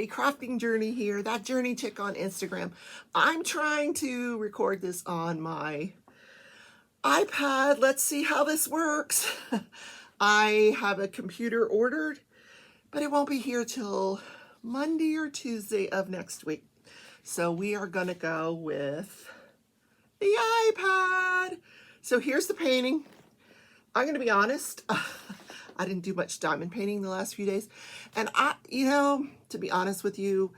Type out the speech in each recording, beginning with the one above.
everybody. Crafting Journey here, that journey chick on Instagram. I'm trying to record this on my iPad. Let's see how this works. I have a computer ordered, but it won't be here till Monday or Tuesday of next week. So we are gonna go with the iPad. So here's the painting. I'm gonna be honest. I didn't do much diamond painting the last few days. And to be honest with you,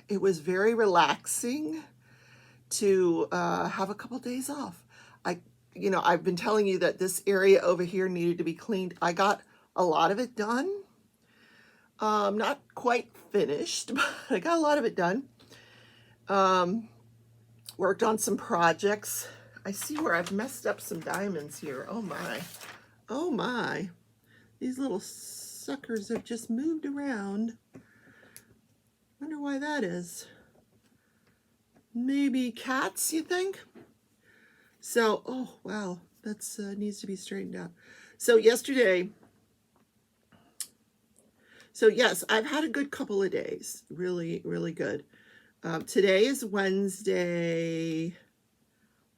it was very relaxing to have a couple days off. I've been telling you that this area over here needed to be cleaned. I got a lot of it done. Not quite finished, but I got a lot of it done. Worked on some projects. I see where I've messed up some diamonds here. Oh my. Oh my. These little suckers have just moved around. Wonder why that is. Maybe cats, you think? So, oh wow, that's needs to be straightened out. So yesterday, yes, I've had a good couple of days. Really, really good. Today is Wednesday,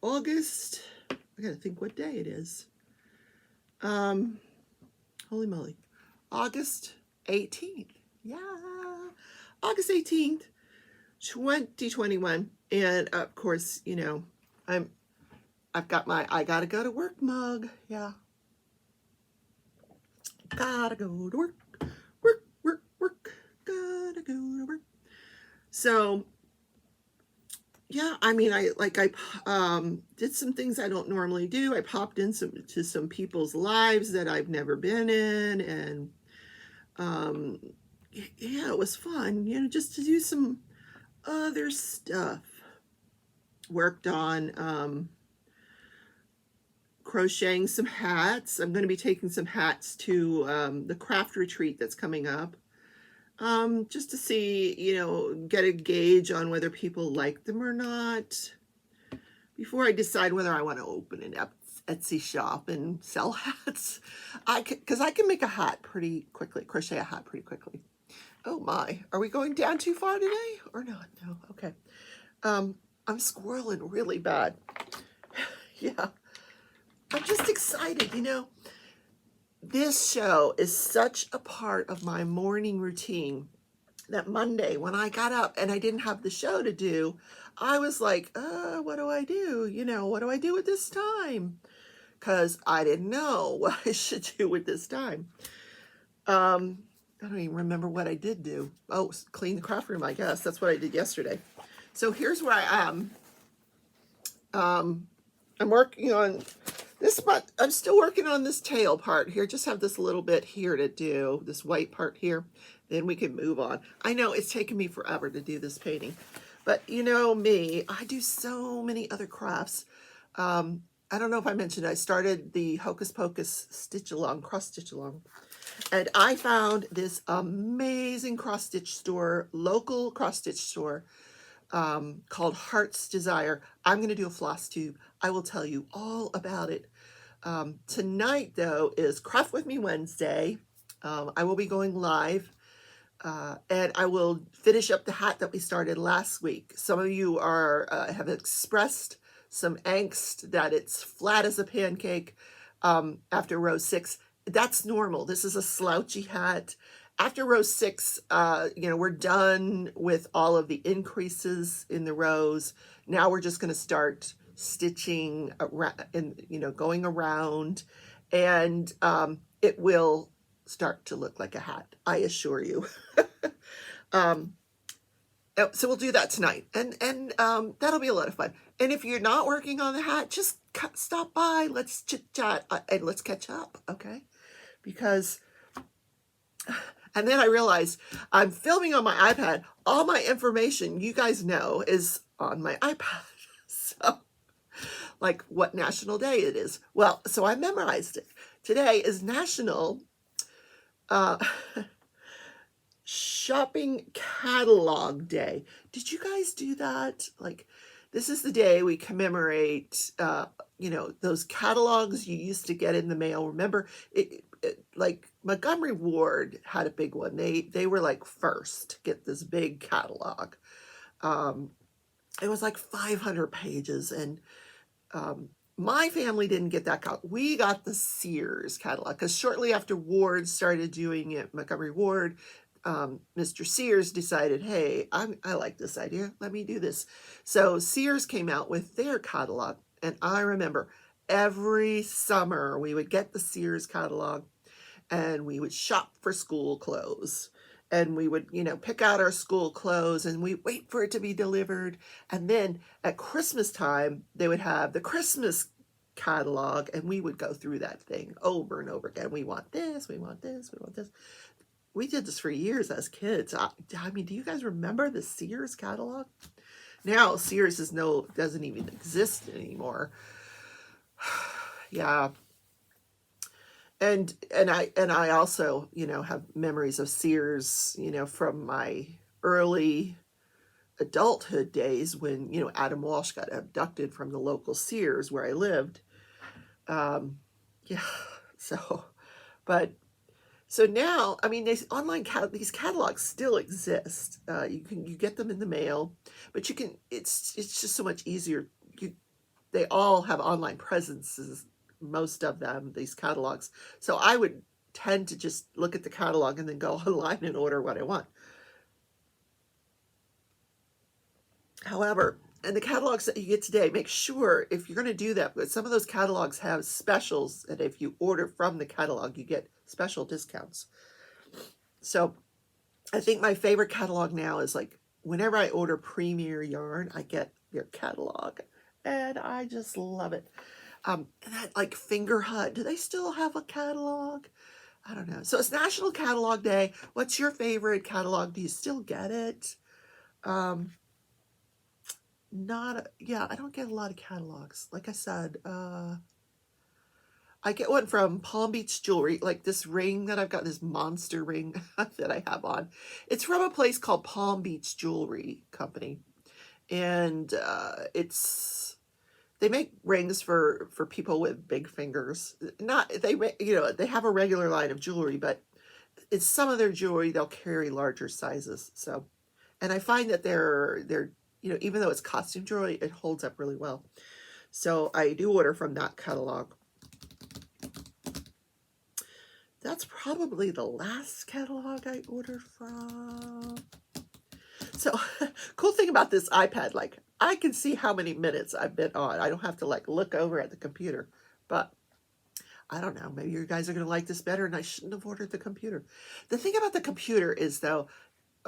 August. I gotta think what day it is. Holy moly. August 18th. Yeah. August 18th, 2021. And of course, I've got my I gotta go to work mug. Yeah. Gotta go to work. Work, work, work. Gotta go to work. So yeah, I mean, I did some things I don't normally do. I popped into some people's lives that I've never been in, and yeah, it was fun, just to do some other stuff. Worked on crocheting some hats. I'm going to be taking some hats to the craft retreat that's coming up. Just to see, get a gauge on whether people like them or not before I decide whether I want to open an Etsy shop and sell hats. Because I can make a hat pretty quickly, crochet a hat pretty quickly. Oh my, are we going down too far today or not? No, okay. I'm squirreling really bad. Yeah, I'm just excited, This show is such a part of my morning routine that Monday, when I got up and I didn't have the show to do, I was like, what do I do? What do I do with this time? Because I didn't know what I should do with this time. I don't even remember what I did do. Oh, clean the craft room, I guess. That's what I did yesterday. So here's where I am. I'm working on this, but I'm still working on this tail part here. Just have this little bit here to do, this white part here. Then we can move on. I know it's taken me forever to do this painting, but me, I do so many other crafts. I don't know if I mentioned, I started the Hocus Pocus cross stitch along, and I found this amazing cross stitch store, local cross stitch store, called Heart's Desire. I'm going to do a floss tube. I will tell you all about it. Tonight, though, is Craft With Me Wednesday. I will be going live, and I will finish up the hat that we started last week. Some of you have expressed some angst that it's flat as a pancake after row 6. That's normal. This is a slouchy hat. After row 6, we're done with all of the increases in the rows. Now we're just going to start stitching around and, going around, and it will start to look like a hat, I assure you. So we'll do that tonight, and that'll be a lot of fun. And if you're not working on the hat, just stop by. Let's chit chat and let's catch up, okay? Because, and then I realized I'm filming on my iPad. All my information, you guys know, is on my iPad. So, like what national day it is. Well, so I memorized it. Today is National Shopping Catalog Day. Did you guys do that? Like, This is the day we commemorate, you know, those catalogs you used to get in the mail. Remember, like Montgomery Ward had a big one. They were like first to get this big catalog. Um, it was like 500 pages, and my family didn't get that catalog. We got the Sears catalog because shortly after Ward started doing it, Montgomery Ward, Mr. Sears decided, hey, I like this idea. Let me do this. So Sears came out with their catalog. And I remember every summer we would get the Sears catalog and we would shop for school clothes. And we would, you know, pick out our school clothes and we wait for it to be delivered. And then at Christmas time, they would have the Christmas catalog and we would go through that thing over and over again. We want this, we want this, we want this. We did this for years as kids. I mean, do you guys remember the Sears catalog? Now Sears doesn't even exist anymore. Yeah. And I also, you know, have memories of Sears, you know, from my early adulthood days when, you know, Adam Walsh got abducted from the local Sears where I lived. Yeah, so now, I mean, these these catalogs still exist. You get them in the mail, but it's just so much easier. They all have online presences, most of them, these catalogs. So I would tend to just look at the catalog and then go online and order what I want. However, and the catalogs that you get today, make sure if you're going to do that, but some of those catalogs have specials, and if you order from the catalog, you get special discounts. So I think my favorite catalog now is like whenever I order Premier Yarn, I get their catalog, and I just love it. And that like Finger Hut, do they still have a catalog? I don't know. So it's National Catalog Day. What's your favorite catalog? Do you still get it? Yeah, I don't get a lot of catalogs. Like I said, I get one from Palm Beach Jewelry, like this ring that I've got, this monster ring that I have on. It's from a place called Palm Beach Jewelry Company. And they make rings for people with big fingers. They have a regular line of jewelry, but it's some of their jewelry, they'll carry larger sizes. So, and I find that they're you know, even though it's costume jewelry, it holds up really well. So I do order from that catalog. That's probably the last catalog I ordered from. So, cool thing about this iPad, like, I can see how many minutes I've been on. I don't have to, like, look over at the computer. But, I don't know. Maybe you guys are going to like this better, and I shouldn't have ordered the computer. The thing about the computer is, though,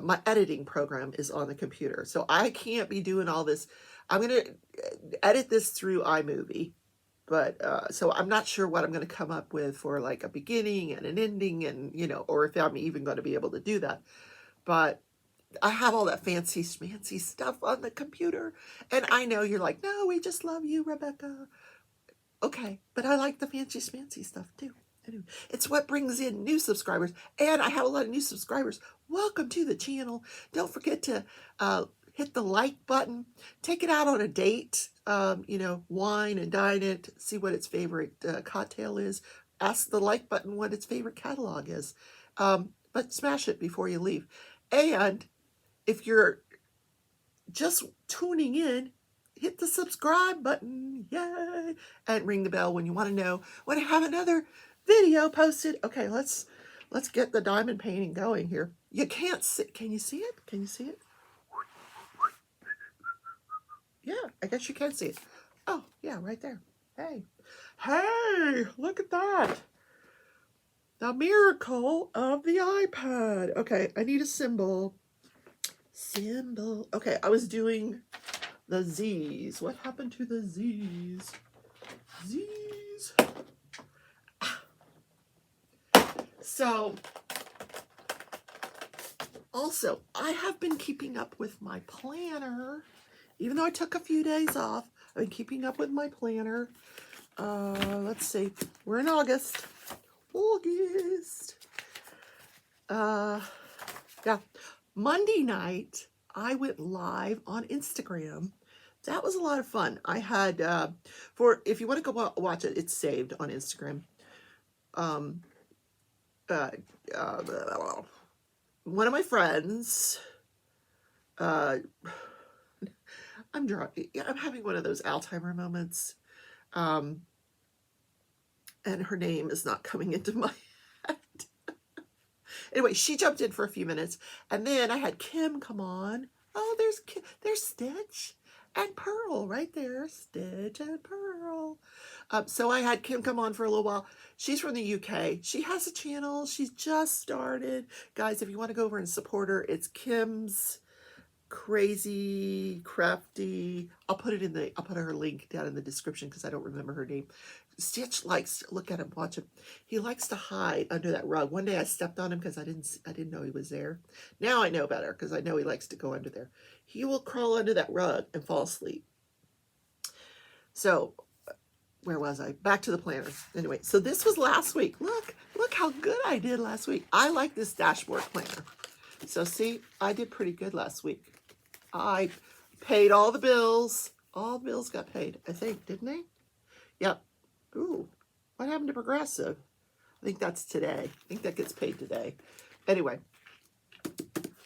my editing program is on the computer. So, I can't be doing all this. I'm going to edit this through iMovie. But, so I'm not sure what I'm going to come up with for, like, a beginning and an ending, and, you know, or if I'm even going to be able to do that. But I have all that fancy schmancy stuff on the computer. And I know you're like, no, we just love you, Rebecca. Okay, but I like the fancy schmancy stuff too. Anyway, it's what brings in new subscribers. And I have a lot of new subscribers. Welcome to the channel. Don't forget to hit the like button. Take it out on a date. You know, wine and dine it. See what its favorite cocktail is. Ask the like button what its favorite catalog is. But smash it before you leave. And if you're just tuning in, hit the subscribe button, yay, and ring the bell when you want to know when I have another video posted. Okay, let's get the diamond painting going here. You can't see, can you see it? Can you see it? Yeah, I guess you can see it. Oh, yeah, right there. Hey, look at that. The miracle of the iPad. Okay, I need a symbol. Okay, I was doing the Z's. What happened to the Z's? Z's. So, also, I have been keeping up with my planner. Even though I took a few days off, I've been keeping up with my planner. Let's see. We're in August. Yeah. Monday night, I went live on Instagram. that was a lot of fun. I had, if you want to go watch it, it's saved on Instagram. Um, uh, one of my friends, uh, I'm drunk. I'm having one of those Alzheimer moments. Um, and her name is not coming into my head. Anyway, she jumped in for a few minutes, and then I had Kim come on. Oh, there's Stitch and Pearl right there. Stitch and Pearl. So I had Kim come on for a little while. She's from the UK. She has a channel. She's just started. Guys, if you want to go over and support her, it's Kim's Crazy Crafty. I'll put her link down in the description because I don't remember her name. Stitch likes, look at him, watch him. He likes to hide under that rug. One day I stepped on him because I didn't know he was there. Now I know better because I know he likes to go under there. He will crawl under that rug and fall asleep. So where was I? Back to the planner. Anyway, so this was last week. Look how good I did last week. I like this dashboard planner. So see, I did pretty good last week. I paid all the bills. All the bills got paid, I think, didn't they? Yep. Ooh, what happened to Progressive? I think that's today. I think that gets paid today. Anyway.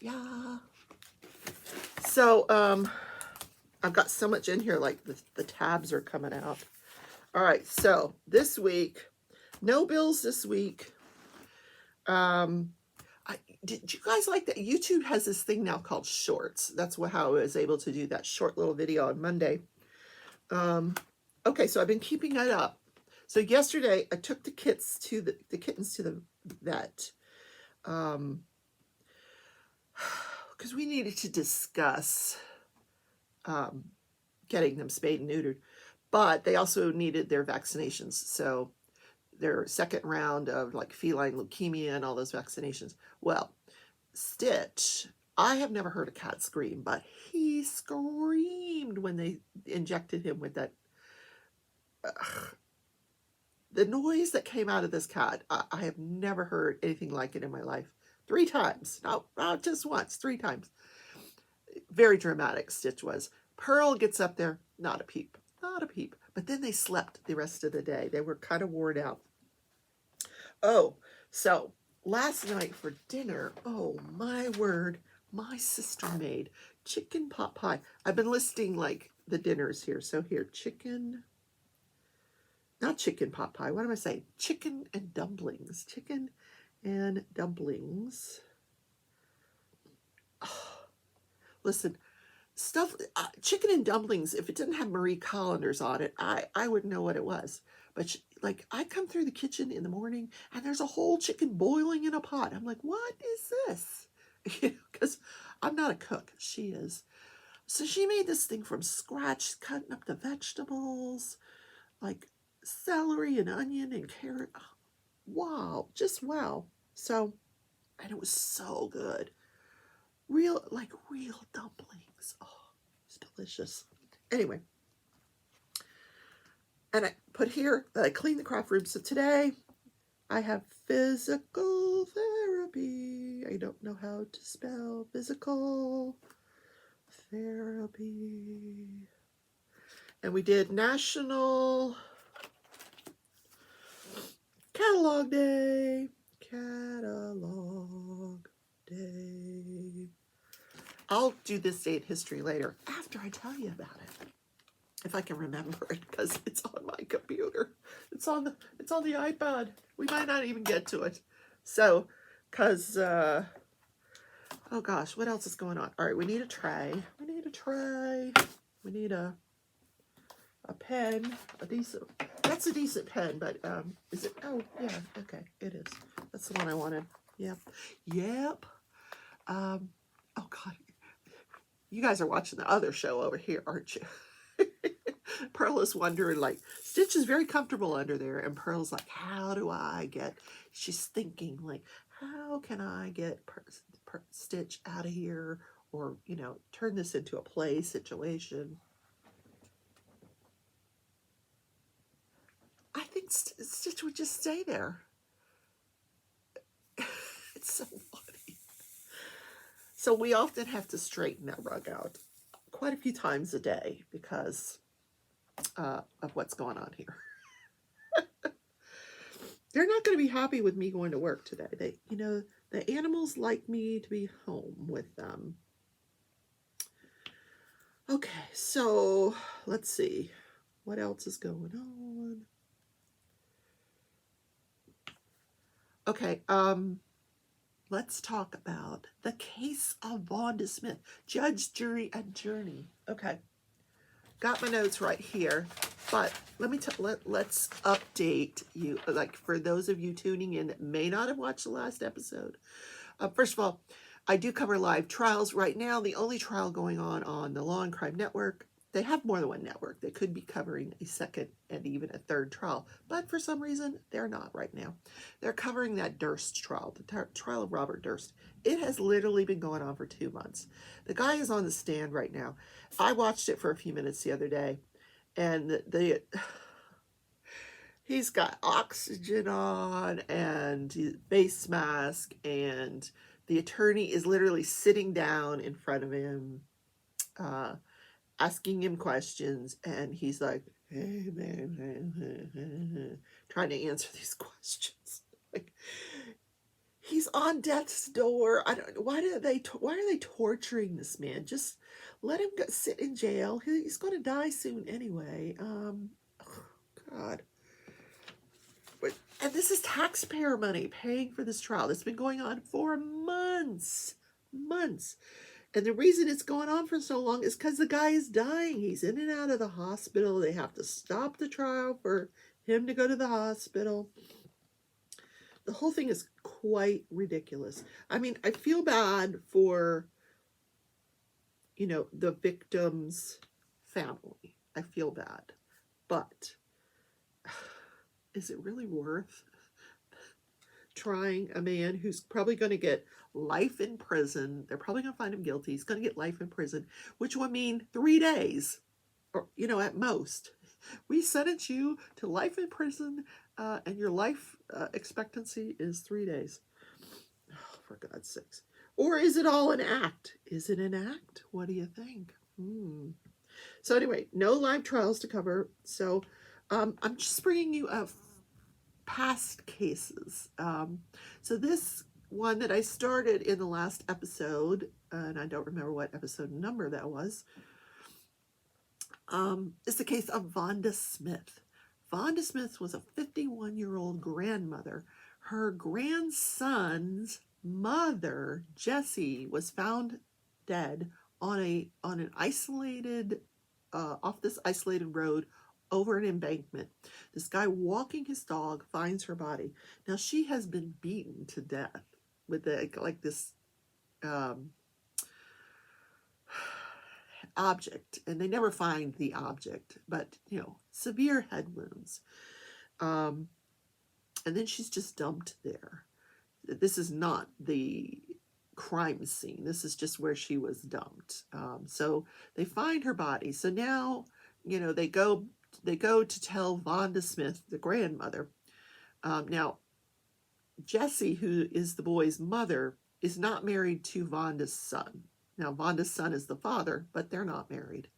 Yeah. So, I've got so much in here, like the tabs are coming out. All right, so this week, no bills this week. Did you guys like that? YouTube has this thing now called Shorts. That's how I was able to do that short little video on Monday. Okay, so I've been keeping it up. So yesterday I took the kittens to the vet because we needed to discuss getting them spayed and neutered, but they also needed their vaccinations. So their second round of like feline leukemia and all those vaccinations. Well, Stitch, I have never heard a cat scream, but he screamed when they injected him with that. The noise that came out of this cat, I have never heard anything like it in my life. 3 times, not just once, 3 times. Very dramatic, Stitch was. Pearl gets up there, not a peep, not a peep. But then they slept the rest of the day. They were kind of worn out. Oh, so last night for dinner, oh my word, my sister made chicken pot pie. I've been listing like the dinners here. So here, not chicken pot pie. What am I saying? Chicken and dumplings. Chicken and dumplings. Oh, listen, chicken and dumplings, if it didn't have Marie Collanders on it, I wouldn't know what it was. But like, I come through the kitchen in the morning and there's a whole chicken boiling in a pot. I'm like, what is this? Because I'm not a cook. She is. So she made this thing from scratch, cutting up the vegetables, like celery and onion and carrot. Wow, just wow. So, and it was so good. Real dumplings. Oh, it's delicious. Anyway, and I put here that I cleaned the craft room. So today I have physical therapy. I don't know how to spell physical therapy. And we did National Catalog Day. Catalog Day. I'll do this day in history later after I tell you about it. If I can remember it, because it's on my computer. It's on the iPad. We might not even get to it. So, because, oh gosh, what else is going on? All right, we need a tray. We need a tray. We need a pen. That's a decent pen, but is it? Oh, yeah, okay, it is. That's the one I wanted. Yep. Oh God. You guys are watching the other show over here, aren't you? Pearl is wondering, like, Stitch is very comfortable under there, and Pearl's like, how do I get, she's thinking, like, how can I get Stitch out of here, or, you know, turn this into a play situation. I think Stitch would just stay there. It's so funny. So we often have to straighten that rug out quite a few times a day because of what's going on here. They're not going to be happy with me going to work today. The animals like me to be home with them. Okay, so let's see. What else is going on? Okay, let's talk about the case of Vonda Smith, judge, jury, and journey. Okay, got my notes right here, but let's update you. Like for those of you tuning in that may not have watched the last episode. First of all, I do cover live trials right now. The only trial going on the Law and Crime Network. They have more than one network. They could be covering a second and even a third trial, but for some reason, they're not right now. They're covering that Durst trial, the trial of Robert Durst. It has literally been going on for 2 months. The guy is on the stand right now. I watched it for a few minutes the other day, and he's got oxygen on and face mask, and the attorney is literally sitting down in front of him, asking him questions, and he's like, hey, man, trying to answer these questions. Like, he's on death's door. I don't. Why are they torturing this man? Just let him sit in jail. He's going to die soon anyway. Oh, God. And this is taxpayer money paying for this trial. It's been going on for months. And the reason it's going on for so long is because the guy is dying. He's in and out of the hospital. They have to stop the trial for him to go to the hospital. The whole thing is quite ridiculous. I mean, I feel bad for, the victim's family. I feel bad. But is it really worth trying a man who's probably going to get life in prison? They're probably going to find him guilty. He's going to get life in prison, which would mean 3 days, or, at most. We sentence you to life in prison, and your life expectancy is 3 days. Oh, for God's sakes. Or is it all an act? Is it an act? What do you think? So anyway, no live trials to cover. So I'm just bringing you past cases. So this one that I started in the last episode, and I don't remember what episode number that was, is the case of Vonda Smith. Vonda Smith was a 51-year-old grandmother. Her grandson's mother, Jessie, was found dead on an isolated off this isolated road over an embankment. This guy walking his dog finds her body. Now she has been beaten to death with this object, and they never find the object, but severe head wounds. And then she's just dumped there. This is not the crime scene. This is just where she was dumped. So they find her body. So now, they go to tell Vonda Smith, the grandmother. Now, Jessie, who is the boy's mother, is not married to Vonda's son. Now, Vonda's son is the father, but they're not married.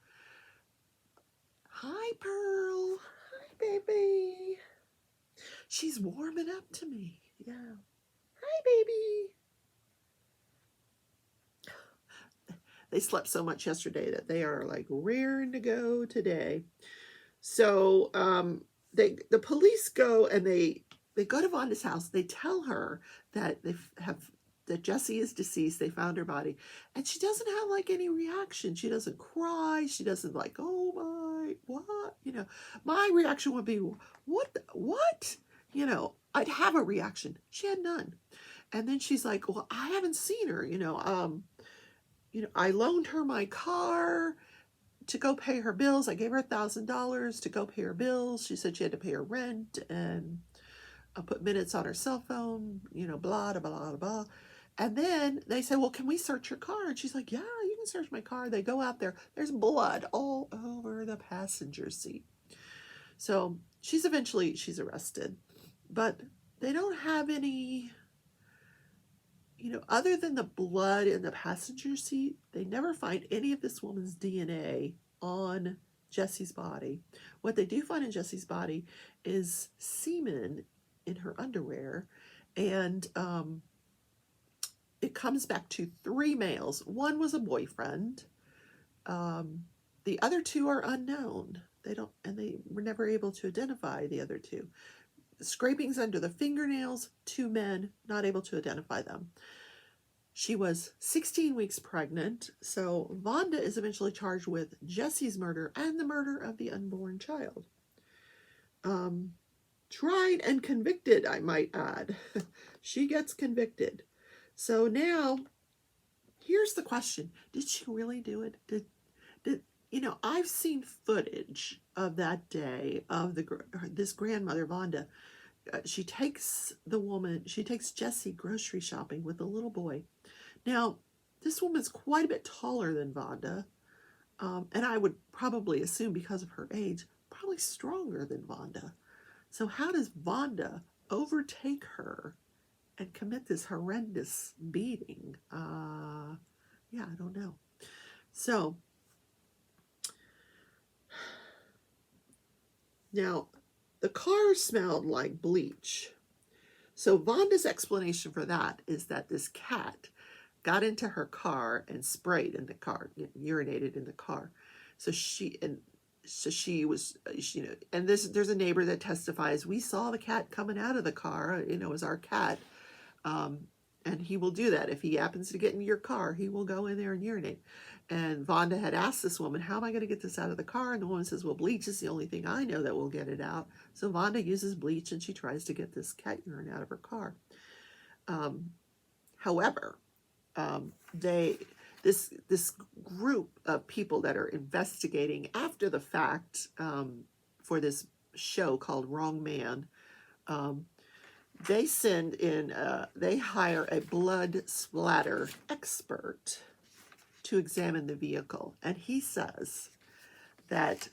Hi, Pearl. Hi, baby. She's warming up to me. Yeah. Hi, baby. They slept so much yesterday that they are like raring to go today. So the police go and they go to Vonda's house. They tell her that that Jessie is deceased. They found her body, and she doesn't have like any reaction. She doesn't cry. She doesn't like, oh my, what? My reaction would be, what? I'd have a reaction. She had none. And then she's like, well, I haven't seen her. I loaned her my car to go pay her bills. I gave her $1,000 to go pay her bills. She said she had to pay her rent and put minutes on her cell phone, blah, blah, blah, blah. And then they say, well, can we search your car? And she's like, yeah, you can search my car. They go out there. There's blood all over the passenger seat. So she's arrested. But they don't have any other than the blood in the passenger seat, they never find any of this woman's DNA on Jesse's body. What they do find in Jesse's body is semen in her underwear, and it comes back to 3 males. One was a boyfriend. The other 2 are unknown. They were never able to identify the other 2. Scrapings under the fingernails, 2 men, not able to identify them. She was 16 weeks pregnant, so Vonda is eventually charged with Jesse's murder and the murder of the unborn child. Tried and convicted, I might add. She gets convicted. So now, here's the question. Did she really do it? I've seen footage of that day of this grandmother, Vonda. She takes Jessie grocery shopping with a little boy. Now, this woman's quite a bit taller than Vonda, and I would probably assume because of her age, probably stronger than Vonda. So how does Vonda overtake her and commit this horrendous beating? Yeah, I don't know. So, now, the car smelled like bleach. So Vonda's explanation for that is that this cat got into her car and sprayed in the car, urinated in the car. So she was, and there's a neighbor that testifies, we saw the cat coming out of the car, as our cat. And he will do that. If he happens to get in your car, he will go in there and urinate. And Vonda had asked this woman, how am I going to get this out of the car? And the woman says, well, bleach is the only thing I know that will get it out. So Vonda uses bleach and she tries to get this cat urine out of her car. However, this group of people that are investigating after the fact for this show called Wrong Man, they hire a blood splatter expert to examine the vehicle. And he says that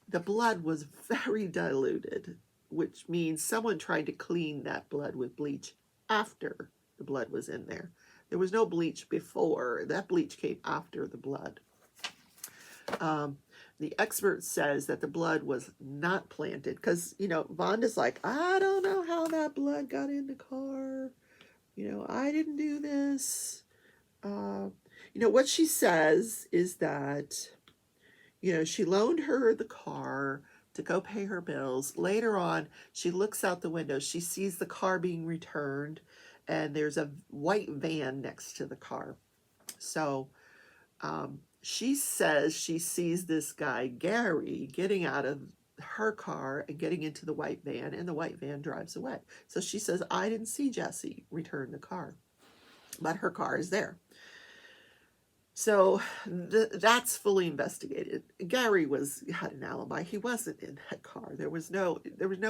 the blood was very diluted, which means someone tried to clean that blood with bleach after the blood was in there. There was no bleach before. That bleach came after the blood. The expert says that the blood was not planted because, Vonda's like, I don't know how that blood got in the car. I didn't do this. What she says is that, she loaned her the car to go pay her bills. Later on, she looks out the window. She sees the car being returned, and there's a white van next to the car. So, she says she sees this guy, Gary, getting out of her car and getting into the white van, and the white van drives away. So she says, I didn't see Jessie return the car, but her car is there. So that's fully investigated. Gary had an alibi. He wasn't in that car. There was no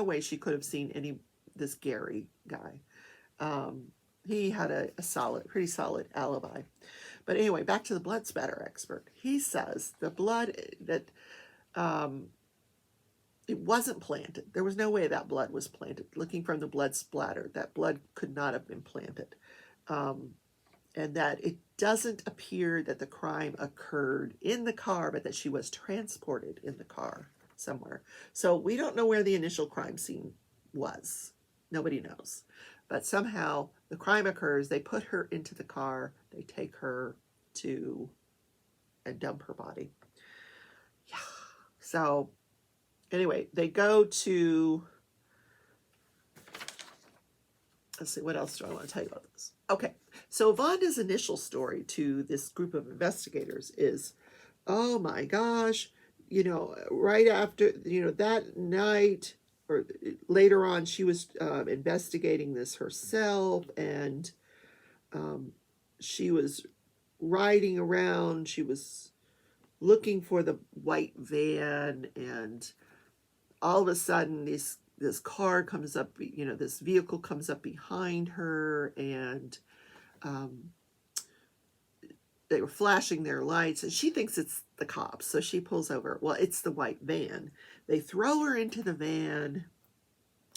way she could have seen this Gary guy. He had a pretty solid alibi. But anyway, back to the blood spatter expert. He says the blood that it wasn't planted. There was no way that blood was planted. Looking from the blood splatter, that blood could not have been planted. And that it doesn't appear that the crime occurred in the car, but that she was transported in the car somewhere. So we don't know where the initial crime scene was. Nobody knows. But somehow the crime occurs, they put her into the car, they take her and dump her body. Yeah. So anyway, they go to, let's see, what else do I want to tell you about this? Okay, so Vonda's initial story to this group of investigators is, oh my gosh, right after, that night, or later on, she was investigating this herself, and she was riding around, she was looking for the white van, and all of a sudden this car comes up, this vehicle comes up behind her, and they were flashing their lights, and she thinks it's the cops, so she pulls over. Well, it's the white van. They throw her into the van.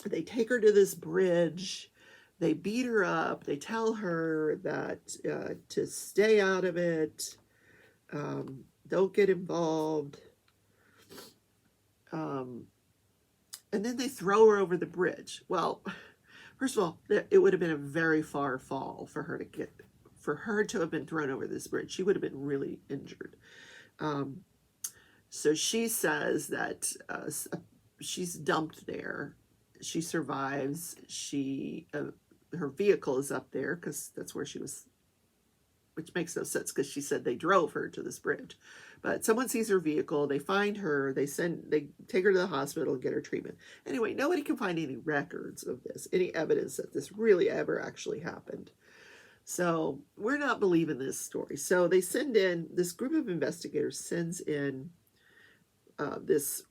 They take her to this bridge. They beat her up. They tell her that to stay out of it. Don't get involved. And then they throw her over the bridge. Well, first of all, it would have been a very far fall for her to have been thrown over this bridge. She would have been really injured. So she says that she's dumped there. She survives. Her vehicle is up there because that's where she was, which makes no sense because she said they drove her to this bridge. But someone sees her vehicle, they find her, they take her to the hospital and get her treatment. Anyway, nobody can find any records of this, any evidence that this really ever actually happened. So we're not believing this story. So they send in, this group of investigators sends in this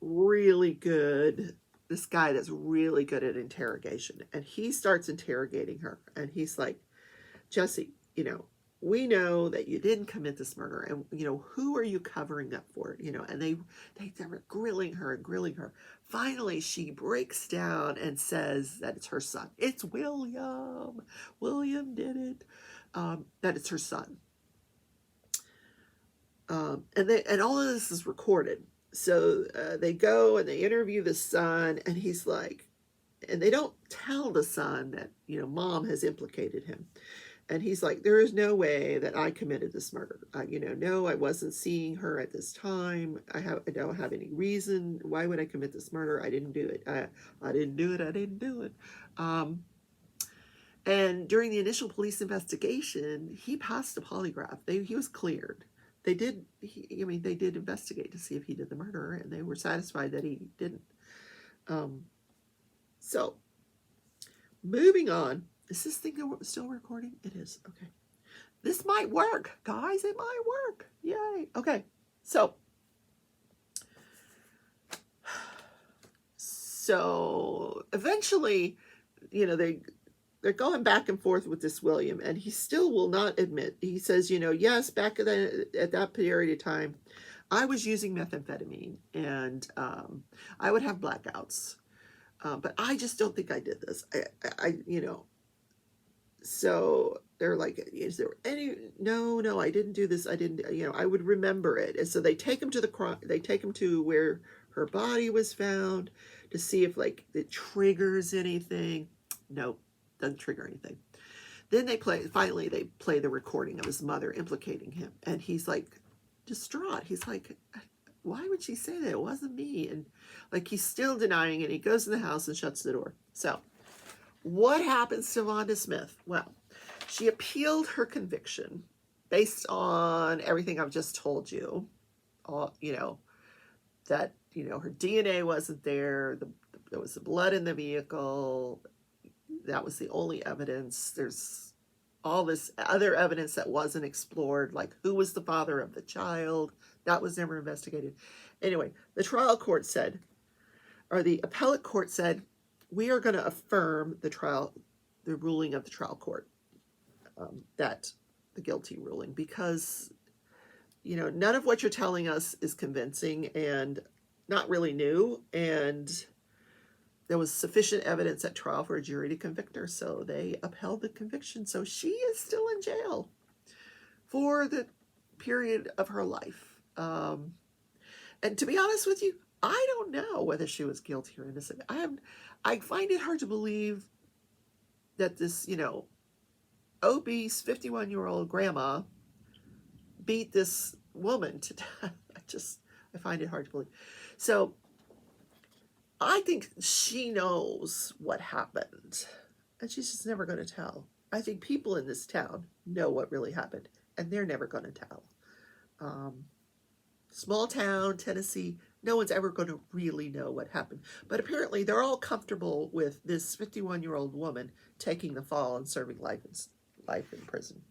guy that's really good at interrogation. And he starts interrogating her. And he's like, Jesse, we know that you didn't commit this murder, and who are you covering up for? And they were grilling her. Finally, she breaks down and says that it's her son. It's William. William did it. That it's her son. And all of this is recorded. So they go and they interview the son, and he's like, and they don't tell the son that mom has implicated him. And he's like, there is no way that I committed this murder. No, I wasn't seeing her at this time. I don't have any reason. Why would I commit this murder? I didn't do it. I didn't do it. And during the initial police investigation, he passed a polygraph. He was cleared. They did investigate to see if he did the murder, and they were satisfied that he didn't. So, moving on. Is this thing still recording? It is. Okay. This might work, guys. It might work. Yay. Okay. So eventually, they're going back and forth with this William, and he still will not admit. He says, yes, back at that period of time, I was using methamphetamine, and I would have blackouts. But I just don't think I did this. So they're like, is there any, no, I didn't do this. I didn't, I would remember it. And so they take him to where her body was found to see if it triggers anything. Nope, doesn't trigger anything. Then they play the recording of his mother implicating him. And he's like distraught. He's like, why would she say that? It wasn't me. And he's still denying it. He goes in the house and shuts the door. So what happens to Vonda Smith? Well, she appealed her conviction based on everything I've just told you. That, her DNA wasn't there. There was the blood in the vehicle. That was the only evidence. There's all this other evidence that wasn't explored, like who was the father of the child. That was never investigated. Anyway, the appellate court said, we are going to affirm the ruling of the trial court, that the guilty ruling, because, none of what you're telling us is convincing and not really new. And there was sufficient evidence at trial for a jury to convict her. So they upheld the conviction. So she is still in jail for the period of her life. And to be honest with you, I don't know whether she was guilty or innocent. I find it hard to believe that this, obese 51-year-old grandma beat this woman to death. I find it hard to believe. So I think she knows what happened, and she's just never going to tell. I think people in this town know what really happened, and they're never going to tell. Small town, Tennessee, no one's ever going to really know what happened. But apparently they're all comfortable with this 51-year-old woman taking the fall and serving life in prison.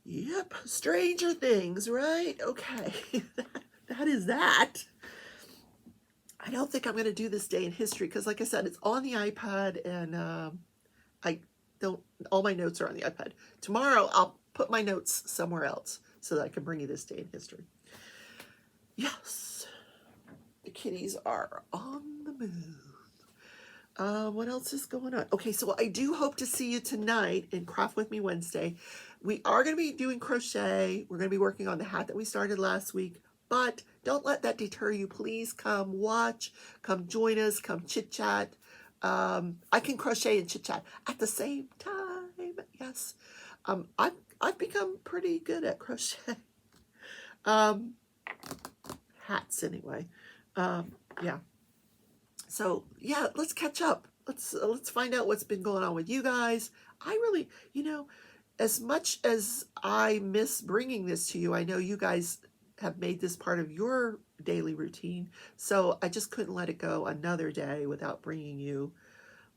Yep, stranger things, right? Okay, that is that. I don't think I'm going to do this day in history because, like I said, it's on the iPad, and all my notes are on the iPad. Tomorrow I'll put my notes somewhere else so that I can bring you this day in history. Yes, the kitties are on the move. What else is going on? Okay, so I do hope to see you tonight in Craft With Me Wednesday. We are going to be doing crochet. We're going to be working on the hat that we started last week. But don't let that deter you. Please come watch, come join us, come chit chat. I can crochet and chit chat at the same time. Yes, I've become pretty good at crochet. Hats anyway. Yeah. So yeah, let's catch up. Let's find out what's been going on with you guys. I really, as much as I miss bringing this to you, I know you guys have made this part of your daily routine. So I just couldn't let it go another day without bringing you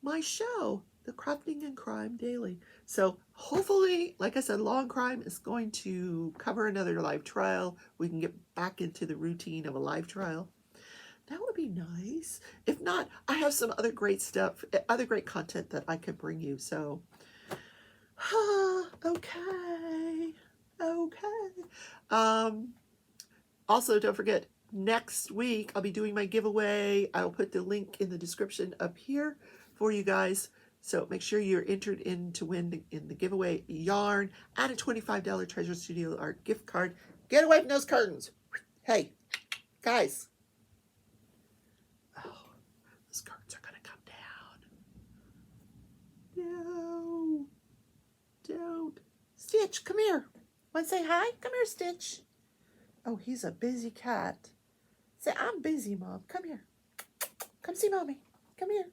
my show, the Crafting and Crime Daily. So hopefully, like I said, Law and Crime is going to cover another live trial. We can get back into the routine of a live trial. That would be nice. If not, I have some other great stuff, other great content that I could bring you. So, okay. Also, don't forget, next week I'll be doing my giveaway. I'll put the link in the description up here for you guys. So make sure you're entered in to win in the giveaway yarn and a $25 Treasure Studio Art gift card. Get away from those curtains. Hey, guys. Oh, those curtains are going to come down. No. Don't. Stitch, come here. Want to say hi? Come here, Stitch. Oh, he's a busy cat. Say, I'm busy, Mom. Come here. Come see Mommy. Come here.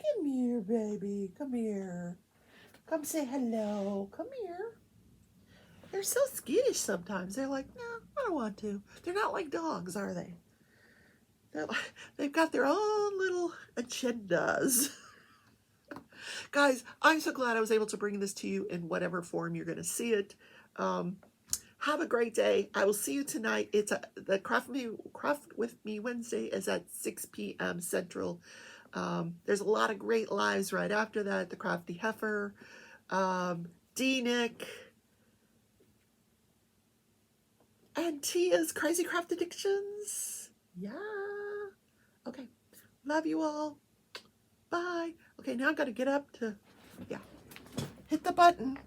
Come here, baby. Come here. Come say hello. Come here. They're so skittish sometimes. They're like, no, I don't want to. They're not like dogs, are they? They've got their own little agendas. Guys, I'm so glad I was able to bring this to you in whatever form you're going to see it. Have a great day. I will see you tonight. It's the Craft With Me Wednesday is at 6 p.m. Central. There's a lot of great lives right after that. The Crafty Heifer, D-Nick, and Tia's Crazy Craft Addictions. Yeah. Okay. Love you all. Bye. Okay, now I've got to get up to, hit the button.